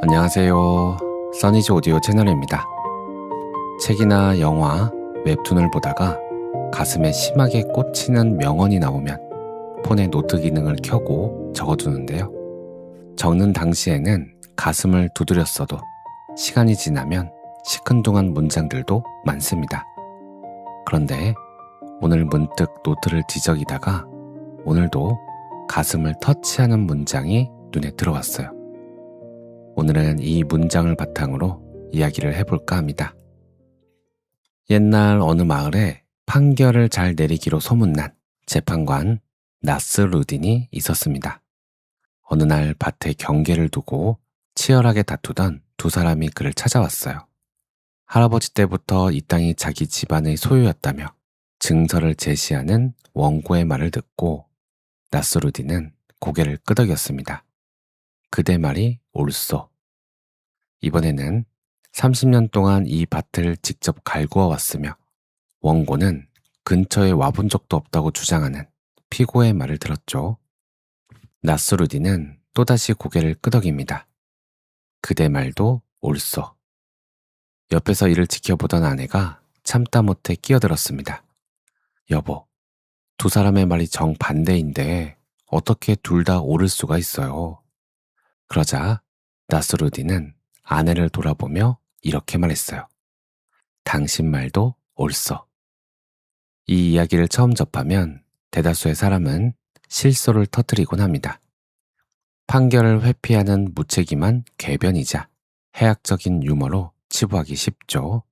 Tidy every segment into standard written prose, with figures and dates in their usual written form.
안녕하세요. 써니즈 오디오 채널입니다. 책이나 영화, 웹툰을 보다가 가슴에 심하게 꽂히는 명언이 나오면 폰의 노트 기능을 켜고 적어두는데요. 적는 당시에는 가슴을 두드렸어도 시간이 지나면 시큰둥한 문장들도 많습니다. 그런데 오늘 문득 노트를 뒤적이다가 오늘도 가슴을 터치하는 문장이 눈에 들어왔어요. 오늘은 이 문장을 바탕으로 이야기를 해볼까 합니다. 옛날 어느 마을에 판결을 잘 내리기로 소문난 재판관 나스루딘이 있었습니다. 어느 날 밭에 경계를 두고 치열하게 다투던 두 사람이 그를 찾아왔어요. 할아버지 때부터 이 땅이 자기 집안의 소유였다며 증서를 제시하는 원고의 말을 듣고 나스루딘은 고개를 끄덕였습니다. 그대 말이 옳소. 이번에는 30년 동안 이 밭을 직접 갈구어 왔으며 원고는 근처에 와본 적도 없다고 주장하는 피고의 말을 들었죠. 나스루딘은 또다시 고개를 끄덕입니다. 그대 말도 옳소. 옆에서 이를 지켜보던 아내가 참다 못해 끼어들었습니다. 여보, 두 사람의 말이 정반대인데 어떻게 둘 다 옳을 수가 있어요? 그러자 나스루딘은 아내를 돌아보며 이렇게 말했어요. 당신 말도 옳소. 이 이야기를 처음 접하면 대다수의 사람은 실소를 터뜨리곤 합니다. 판결을 회피하는 무책임한 궤변이자 해악적인 유머로 치부하기 쉽죠.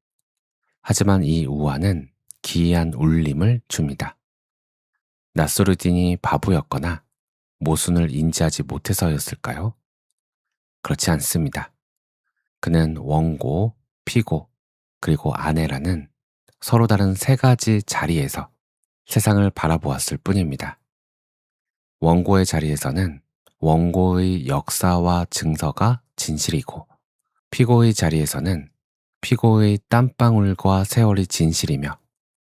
하지만 이 우화는 기이한 울림을 줍니다. 나스루딘이 바보였거나 모순을 인지하지 못해서였을까요? 그렇지 않습니다. 그는 원고, 피고, 그리고 아내라는 서로 다른 세 가지 자리에서 세상을 바라보았을 뿐입니다. 원고의 자리에서는 원고의 역사와 증서가 진실이고, 피고의 자리에서는 피고의 땀방울과 세월이 진실이며,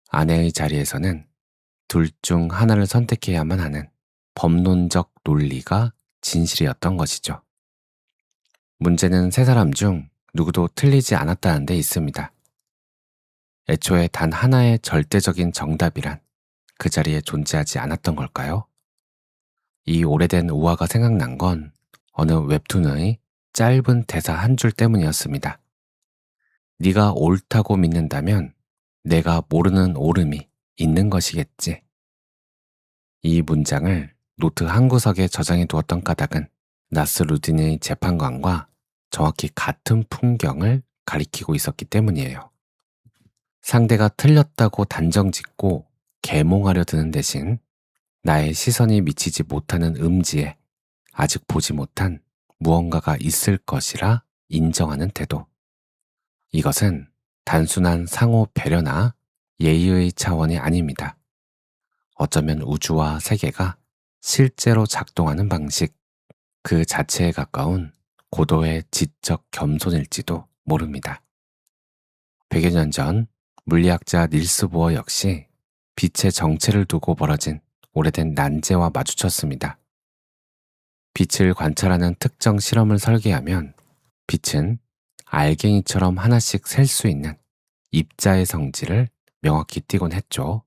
아내의 자리에서는 둘 중 하나를 선택해야만 하는 법론적 논리가 진실이었던 것이죠. 문제는 세 사람 중 누구도 틀리지 않았다는 데 있습니다. 애초에 단 하나의 절대적인 정답이란 그 자리에 존재하지 않았던 걸까요? 이 오래된 우화가 생각난 건 어느 웹툰의 짧은 대사 한 줄 때문이었습니다. 네가 옳다고 믿는다면 내가 모르는 옳음이 있는 것이겠지. 이 문장을 노트 한 구석에 저장해 두었던 까닭은 나스루딘의 재판관과 정확히 같은 풍경을 가리키고 있었기 때문이에요. 상대가 틀렸다고 단정짓고 계몽하려 드는 대신 나의 시선이 미치지 못하는 음지에 아직 보지 못한 무언가가 있을 것이라 인정하는 태도. 이것은 단순한 상호 배려나 예의의 차원이 아닙니다. 어쩌면 우주와 세계가 실제로 작동하는 방식, 그 자체에 가까운 고도의 지적 겸손일지도 모릅니다. 100여 년 전 물리학자 닐스 보어 역시 빛의 정체를 두고 벌어진 오래된 난제와 마주쳤습니다. 빛을 관찰하는 특정 실험을 설계하면 빛은 알갱이처럼 하나씩 셀 수 있는 입자의 성질을 명확히 띠곤 했죠.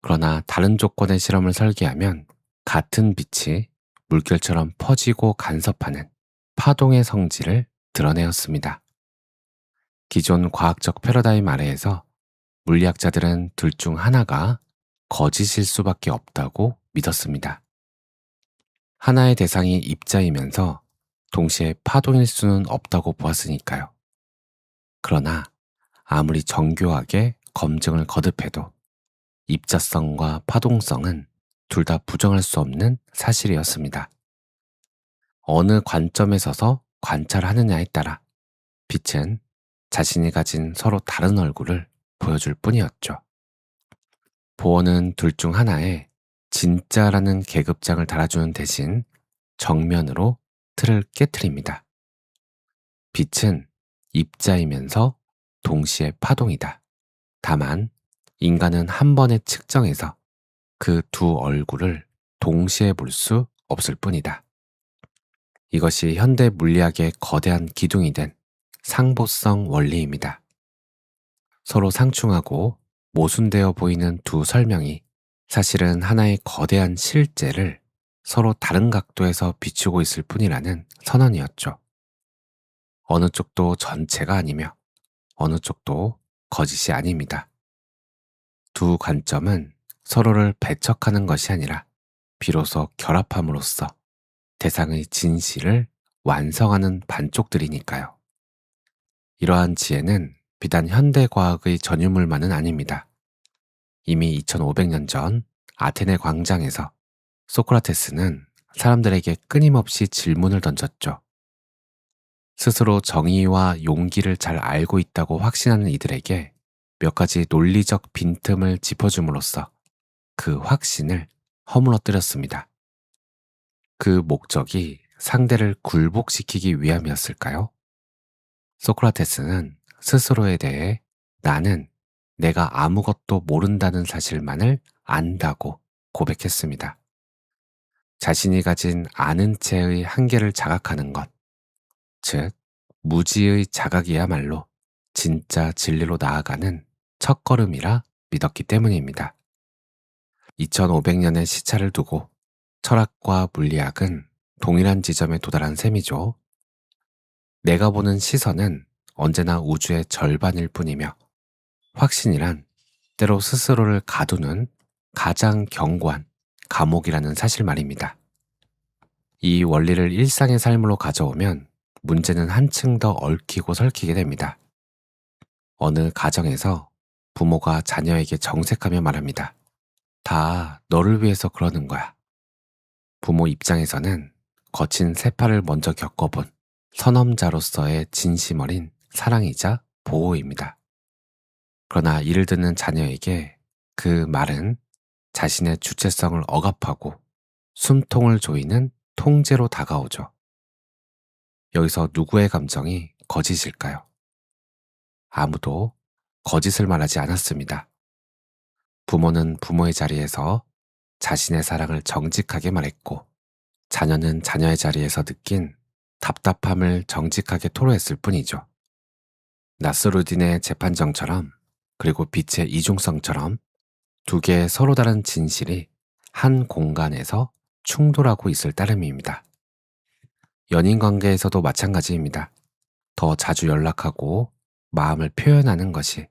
그러나 다른 조건의 실험을 설계하면 같은 빛이 물결처럼 퍼지고 간섭하는 파동의 성질을 드러내었습니다. 기존 과학적 패러다임 아래에서 물리학자들은 둘 중 하나가 거짓일 수밖에 없다고 믿었습니다. 하나의 대상이 입자이면서 동시에 파동일 수는 없다고 보았으니까요. 그러나 아무리 정교하게 검증을 거듭해도 입자성과 파동성은 둘 다 부정할 수 없는 사실이었습니다. 어느 관점에 서서 관찰하느냐에 따라 빛은 자신이 가진 서로 다른 얼굴을 보여줄 뿐이었죠. 보어는 둘 중 하나에 진짜라는 계급장을 달아주는 대신 정면으로 틀을 깨트립니다. 빛은 입자이면서 동시에 파동이다. 다만 인간은 한 번에 측정해서 그 두 얼굴을 동시에 볼 수 없을 뿐이다. 이것이 현대 물리학의 거대한 기둥이 된 상보성 원리입니다. 서로 상충하고 모순되어 보이는 두 설명이 사실은 하나의 거대한 실제를 서로 다른 각도에서 비추고 있을 뿐이라는 선언이었죠. 어느 쪽도 전체가 아니며 어느 쪽도 거짓이 아닙니다. 두 관점은 서로를 배척하는 것이 아니라 비로소 결합함으로써 대상의 진실을 완성하는 반쪽들이니까요. 이러한 지혜는 비단 현대과학의 전유물만은 아닙니다. 이미 2500년 전 아테네 광장에서 소크라테스는 사람들에게 끊임없이 질문을 던졌죠. 스스로 정의와 용기를 잘 알고 있다고 확신하는 이들에게 몇 가지 논리적 빈틈을 짚어줌으로써 그 확신을 허물어뜨렸습니다. 그 목적이 상대를 굴복시키기 위함이었을까요? 소크라테스는 스스로에 대해 나는 내가 아무것도 모른다는 사실만을 안다고 고백했습니다. 자신이 가진 아는 체의 한계를 자각하는 것, 즉 무지의 자각이야말로 진짜 진리로 나아가는 첫걸음이라 믿었기 때문입니다. 2500년의 시차를 두고 철학과 물리학은 동일한 지점에 도달한 셈이죠. 내가 보는 시선은 언제나 우주의 절반일 뿐이며 확신이란 때로 스스로를 가두는 가장 견고한 감옥이라는 사실 말입니다. 이 원리를 일상의 삶으로 가져오면 문제는 한층 더 얽히고 설키게 됩니다. 어느 가정에서 부모가 자녀에게 정색하며 말합니다. 다 너를 위해서 그러는 거야. 부모 입장에서는 거친 세파를 먼저 겪어본 선험자로서의 진심 어린 사랑이자 보호입니다. 그러나 이를 듣는 자녀에게 그 말은 자신의 주체성을 억압하고 숨통을 조이는 통제로 다가오죠. 여기서 누구의 감정이 거짓일까요? 아무도 거짓을 말하지 않았습니다. 부모는 부모의 자리에서 자신의 사랑을 정직하게 말했고 자녀는 자녀의 자리에서 느낀 답답함을 정직하게 토로했을 뿐이죠. 나스루딘의 재판정처럼 그리고 빛의 이중성처럼 두 개의 서로 다른 진실이 한 공간에서 충돌하고 있을 따름입니다. 연인 관계에서도 마찬가지입니다. 더 자주 연락하고 마음을 표현하는 것이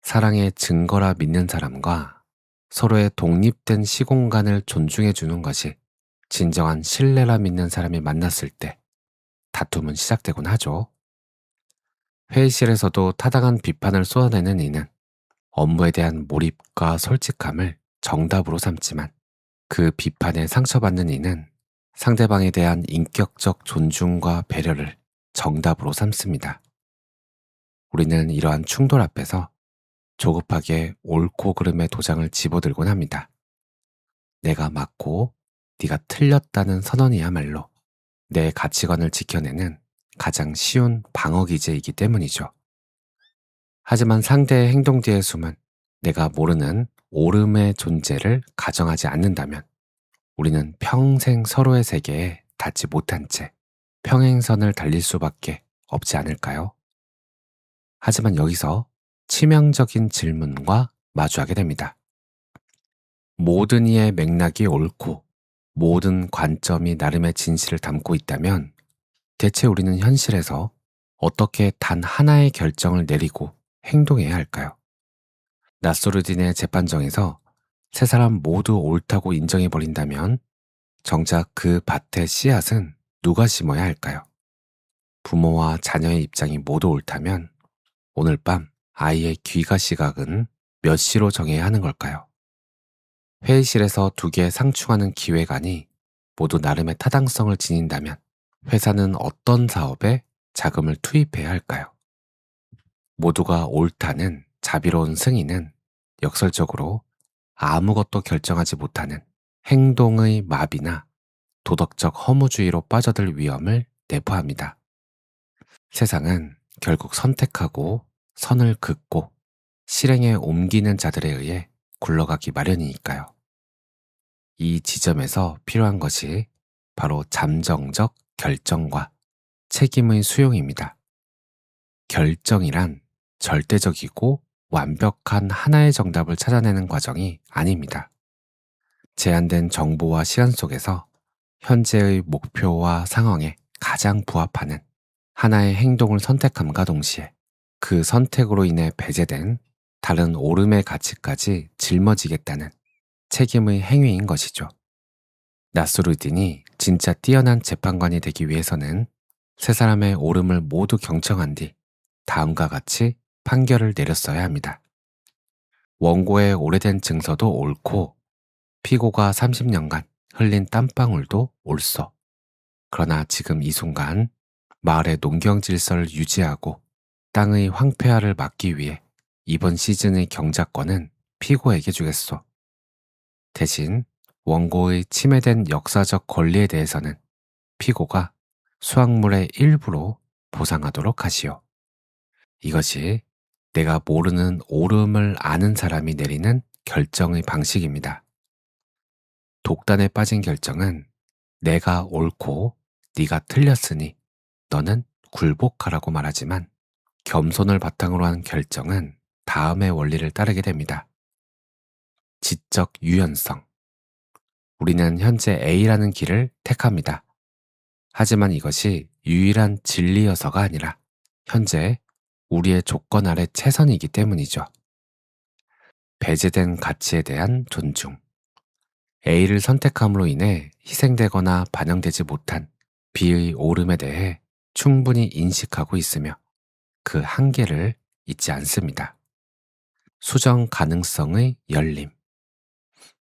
사랑의 증거라 믿는 사람과 서로의 독립된 시공간을 존중해 주는 것이 진정한 신뢰라 믿는 사람이 만났을 때 다툼은 시작되곤 하죠. 회의실에서도 타당한 비판을 쏟아내는 이는 업무에 대한 몰입과 솔직함을 정답으로 삼지만 그 비판에 상처받는 이는 상대방에 대한 인격적 존중과 배려를 정답으로 삼습니다. 우리는 이러한 충돌 앞에서 조급하게 옳고 그름의 도장을 집어들곤 합니다. 내가 맞고 네가 틀렸다는 선언이야말로 내 가치관을 지켜내는 가장 쉬운 방어기제이기 때문이죠. 하지만 상대의 행동 뒤에 숨은 내가 모르는 옳음의 존재를 가정하지 않는다면 우리는 평생 서로의 세계에 닿지 못한 채 평행선을 달릴 수밖에 없지 않을까요? 하지만 여기서 치명적인 질문과 마주하게 됩니다. 모든 이의 맥락이 옳고 모든 관점이 나름의 진실을 담고 있다면 대체 우리는 현실에서 어떻게 단 하나의 결정을 내리고 행동해야 할까요? 나스루딘의 재판정에서 세 사람 모두 옳다고 인정해버린다면 정작 그 밭의 씨앗은 누가 심어야 할까요? 부모와 자녀의 입장이 모두 옳다면 오늘 밤 아이의 귀가 시각은 몇 시로 정해야 하는 걸까요? 회의실에서 두 개의 상충하는 기획안이 모두 나름의 타당성을 지닌다면 회사는 어떤 사업에 자금을 투입해야 할까요? 모두가 옳다는 자비로운 승인은 역설적으로 아무것도 결정하지 못하는 행동의 마비나 도덕적 허무주의로 빠져들 위험을 내포합니다. 세상은 결국 선택하고 선을 긋고 실행에 옮기는 자들에 의해 굴러가기 마련이니까요. 이 지점에서 필요한 것이 바로 잠정적 결정과 책임의 수용입니다. 결정이란 절대적이고 완벽한 하나의 정답을 찾아내는 과정이 아닙니다. 제한된 정보와 시간 속에서 현재의 목표와 상황에 가장 부합하는 하나의 행동을 선택함과 동시에 그 선택으로 인해 배제된 다른 옳음의 가치까지 짊어지겠다는 책임의 행위인 것이죠. 나스루딘이 진짜 뛰어난 재판관이 되기 위해서는 세 사람의 옳음을 모두 경청한 뒤 다음과 같이 판결을 내렸어야 합니다. 원고의 오래된 증서도 옳고 피고가 30년간 흘린 땀방울도 옳소. 그러나 지금 이 순간 마을의 농경 질서를 유지하고 땅의 황폐화를 막기 위해 이번 시즌의 경작권은 피고에게 주겠소. 대신 원고의 침해된 역사적 권리에 대해서는 피고가 수확물의 일부로 보상하도록 하시오. 이것이 내가 모르는 옳음을 아는 사람이 내리는 결정의 방식입니다. 독단에 빠진 결정은 내가 옳고 네가 틀렸으니 너는 굴복하라고 말하지만 겸손을 바탕으로 한 결정은 다음의 원리를 따르게 됩니다. 지적 유연성. 우리는 현재 A라는 길을 택합니다. 하지만 이것이 유일한 진리여서가 아니라 현재 우리의 조건 아래 최선이기 때문이죠. 배제된 가치에 대한 존중. A를 선택함으로 인해 희생되거나 반영되지 못한 B의 옳음에 대해 충분히 인식하고 있으며 그 한계를 잊지 않습니다. 수정 가능성의 열림.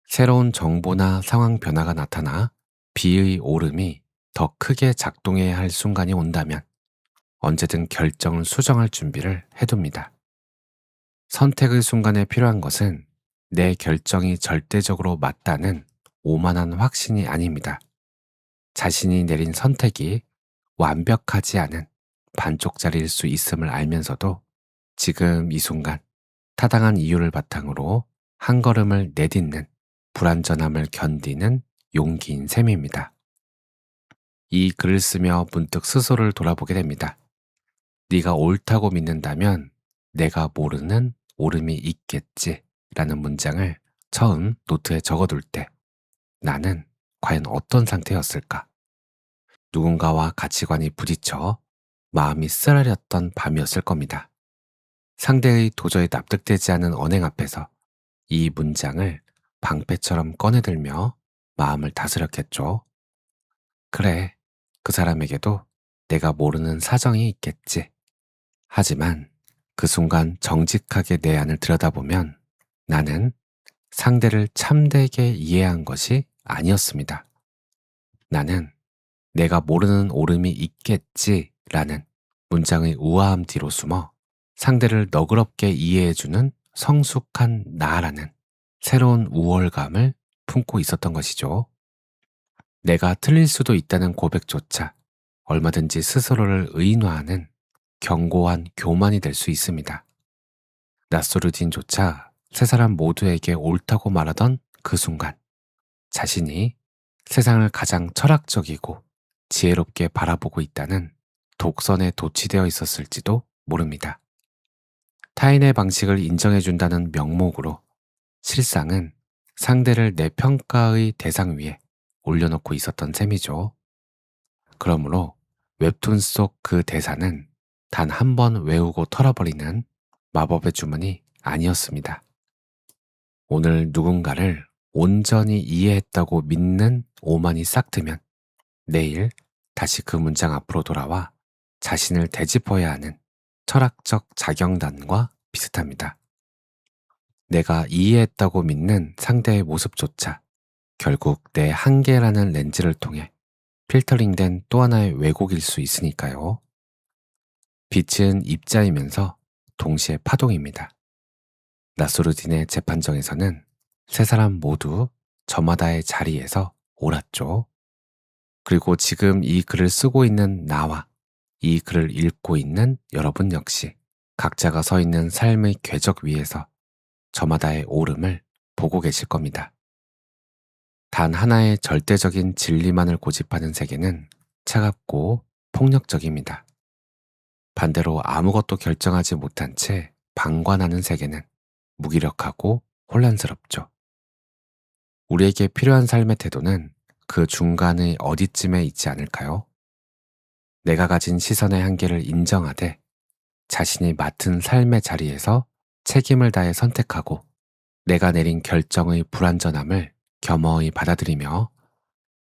새로운 정보나 상황 변화가 나타나 B의 옳음이 더 크게 작동해야 할 순간이 온다면 언제든 결정을 수정할 준비를 해둡니다. 선택의 순간에 필요한 것은 내 결정이 절대적으로 맞다는 오만한 확신이 아닙니다. 자신이 내린 선택이 완벽하지 않은 반쪽짜리일 수 있음을 알면서도 지금 이 순간 타당한 이유를 바탕으로 한 걸음을 내딛는 불완전함을 견디는 용기인 셈입니다. 이 글을 쓰며 문득 스스로를 돌아보게 됩니다. 네가 옳다고 믿는다면 내가 모르는 옳음이 있겠지 라는 문장을 처음 노트에 적어둘 때 나는 과연 어떤 상태였을까? 누군가와 가치관이 부딪혀 마음이 쓰라렸던 밤이었을 겁니다. 상대의 도저히 납득되지 않은 언행 앞에서 이 문장을 방패처럼 꺼내들며 마음을 다스렸겠죠. 그래, 그 사람에게도 내가 모르는 사정이 있겠지. 하지만 그 순간 정직하게 내 안을 들여다보면 나는 상대를 참되게 이해한 것이 아니었습니다. 나는 내가 모르는 옳음이 있겠지 라는 문장의 우아함 뒤로 숨어 상대를 너그럽게 이해해주는 성숙한 나라는 새로운 우월감을 품고 있었던 것이죠. 내가 틀릴 수도 있다는 고백조차 얼마든지 스스로를 의인화하는 견고한 교만이 될 수 있습니다. 나스루딘조차 세 사람 모두에게 옳다고 말하던 그 순간 자신이 세상을 가장 철학적이고 지혜롭게 바라보고 있다는 독선에 도취되어 있었을지도 모릅니다. 타인의 방식을 인정해준다는 명목으로 실상은 상대를 내 평가의 대상 위에 올려놓고 있었던 셈이죠. 그러므로 웹툰 속 그 대사는 단 한 번 외우고 털어버리는 마법의 주문이 아니었습니다. 오늘 누군가를 온전히 이해했다고 믿는 오만이 싹트면 내일 다시 그 문장 앞으로 돌아와 자신을 되짚어야 하는 철학적 자경단과 비슷합니다. 내가 이해했다고 믿는 상대의 모습조차 결국 내 한계라는 렌즈를 통해 필터링된 또 하나의 왜곡일 수 있으니까요. 빛은 입자이면서 동시에 파동입니다. 나스루딘의 재판정에서는 세 사람 모두 저마다의 자리에서 옳았죠. 그리고 지금 이 글을 쓰고 있는 나와 이 글을 읽고 있는 여러분 역시 각자가 서 있는 삶의 궤적 위에서 저마다의 옳음을 보고 계실 겁니다. 단 하나의 절대적인 진리만을 고집하는 세계는 차갑고 폭력적입니다. 반대로 아무것도 결정하지 못한 채 방관하는 세계는 무기력하고 혼란스럽죠. 우리에게 필요한 삶의 태도는 그 중간의 어디쯤에 있지 않을까요? 내가 가진 시선의 한계를 인정하되 자신이 맡은 삶의 자리에서 책임을 다해 선택하고 내가 내린 결정의 불완전함을 겸허히 받아들이며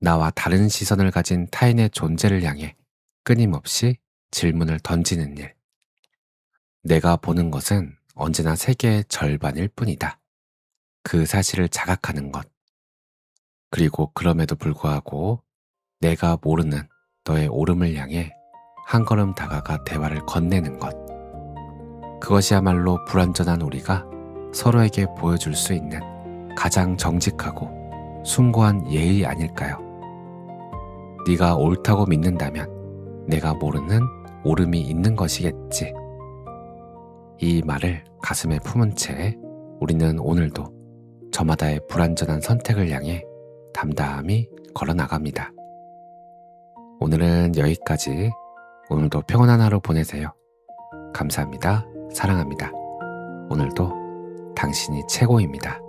나와 다른 시선을 가진 타인의 존재를 향해 끊임없이 질문을 던지는 일. 내가 보는 것은 언제나 세계의 절반일 뿐이다. 그 사실을 자각하는 것. 그리고 그럼에도 불구하고 내가 모르는 너의 옳음을 향해 한 걸음 다가가 대화를 건네는 것. 그것이야말로 불완전한 우리가 서로에게 보여줄 수 있는 가장 정직하고 숭고한 예의 아닐까요? 네가 옳다고 믿는다면 내가 모르는 옳음이 있는 것이겠지. 이 말을 가슴에 품은 채 우리는 오늘도 저마다의 불완전한 선택을 향해 담담히 걸어나갑니다. 오늘은 여기까지. 오늘도 평온한 하루 보내세요. 감사합니다. 사랑합니다. 오늘도 당신이 최고입니다.